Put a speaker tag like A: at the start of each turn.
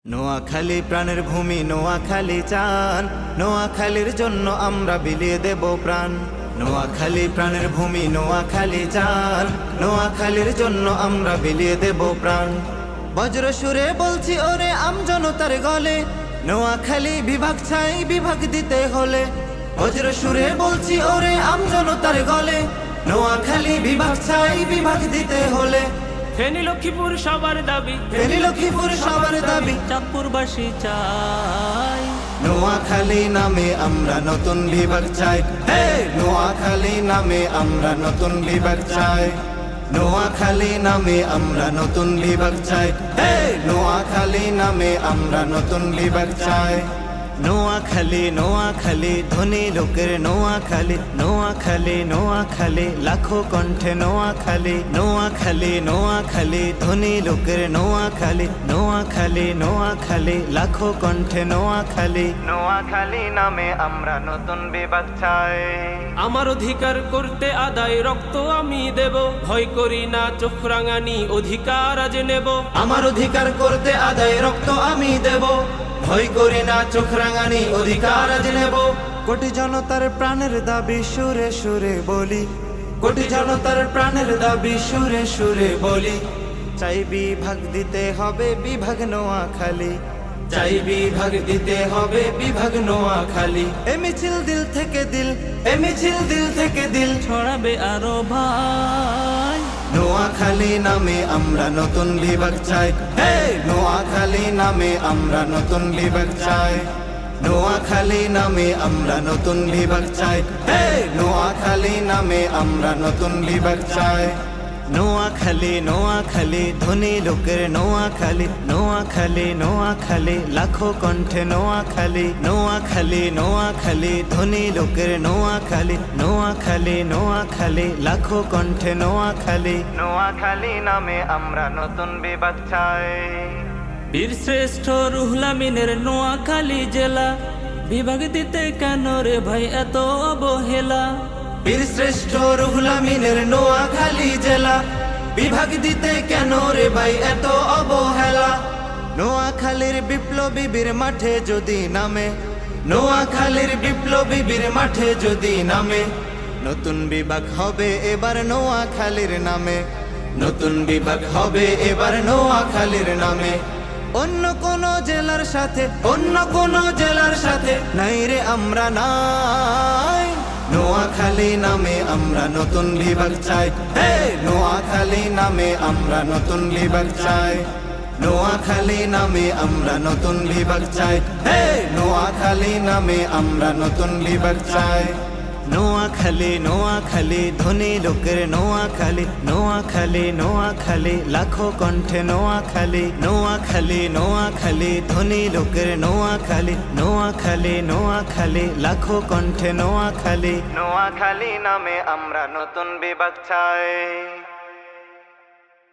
A: নোয়াখালী প্রাণের ভূমি, নোয়াখালী চান, নোয়াখালীর জন্য আমরা বিলিয়ে দেব প্রাণ। নোয়াখালী প্রাণের ভূমি, নোয়াখালী চান, নোয়াখালীর জন্য আমরা বিলিয়ে দেব প্রাণ। বজ্র সুরে বলছি ওরে আমজনতার গলে, নোয়াখালী বিভাগ চাই বিভাগ দিতে হলে। বজ্র সুরে বলছি ওরে আমজনতার গলে, নোয়াখালী বিভাগ চাই বিভাগ দিতে হলে।
B: ফেনী লক্ষ্মীপুর সবার দাবি,
A: ফেনী লক্ষ্মীপুর সবার দাবি,
B: চাঁদপুরবাসী চাই।
A: নোয়াখালী নামে আমরা নতুন বিভাগ চাই। হে নোয়াখালী নামে আমরা নতুন বিভাগ চাই। নোয়াখালী নামে আমরা নতুন বিভাগ চাই। হে নোয়াখালী নামে আমরা নতুন বিভাগ চাই। নোয়াখালী নোয়াখালী ধনী লোকের নোয়াখালী, নোয়াখালী নোয়াখালী লাখো কণ্ঠে নোয়াখালী। নোয়াখালী নোয়াখালী ধনী লোকের নোয়াখালী, নোয়াখালী নোয়াখালী লাখো কণ্ঠে নোয়াখালী। নোয়াখালী নামে আমরা নতুন বিভাগ চাই।
B: আমার অধিকার করতে আদায় রক্ত আমি দেব, ভয় করি না চোখ রাঙানি অধিকার আজ নেব।
A: আমার অধিকার করতে আদায় রক্ত আমি দেব, ভয় করি না চোখ রাঙানি অধিকার আজ নেব। কোটি জনতার প্রাণের দাবি সুরে সুরে বলি, কোটি জনতার প্রাণের দাবি সুরে সুরে বলি। চাই বিভাগ দিতে হবে বিভাগ নোয়াখালী, চাই বিভাগ দিতে হবে বিভাগ নোয়াখালী। এ মিছিল দিল থেকে দিল, এ মিছিল দিল থেকে দিল
B: ছড়াবে আরো ভাই।
A: নোয়াখালী নামে আমরা নতুন বিভাগ চাই। হে নোয়াখালী নামে আমরা নতুন বিভাগ চাই। নোয়াখালী নামে আমরা নতুন বিভাগ চাই। হে নোয়াখালী নামে আমরা নতুন বিভাগ চাই। নোয়াখালী নোয়াখালী ধনী লোকের নোয়াখালী, নোয়াখালী নোয়াখালী লাখো কণ্ঠে নোয়াখালী। নোয়াখালী নোয়াখালী ধনী লোকের নোয়াখালী, নোয়াখালী নোয়াখালী লাখো কণ্ঠে নোয়াখালী। নোয়াখালী নামে আমরা নতুন বিভাগ চাই।
B: বীর শ্রেষ্ঠ রুহুল আমিনের নোয়াখালী জেলা, বিভাগ দিতে কেন রে ভাই এত অবহেলা।
A: বীর শ্রেষ্ঠ রুহুল আমিনের নোয়াখালী জেলা, বিভাগ দিতে কেন রে ভাই এত অবহেলা। নোয়াখালীর বিপ্লবী বীর মাঠে যদি নামে, নোয়াখালীর বিপ্লবী বীর মাঠে যদি নামে, নতুন বিভাগ হবে এবার নোয়াখালীর নামে। নতুন বিভাগ হবে এবার নোয়াখালীর নামে। অন্য কোন জেলার সাথে, অন্য কোন জেলার সাথে নাই রে আমরা নাই। নোয়াখালী নামে আমরা নতুন বিভাগ চাই। হে নোয়াখালী নামে আমরা নতুন বিভাগ চাই। নোয়াখালী নামে আমরা নতুন বিভাগ চাই। হে নোয়াখালী নামে আমরা নতুন বিভাগ চাই। নোয়াখালী নোয়াখালী ধনী লোকের নোয়াখালী, নোয়াখালী নোয়াখালী লাখো কণ্ঠে নোয়াখালী। নোয়াখালী নোয়াখালী ধনী লোকের নোয়াখালী, নোয়াখালী নোয়াখালী লাখো কণ্ঠে নোয়াখালী। নোয়াখালী নামে আমরা নতুন বিভাগ চাই।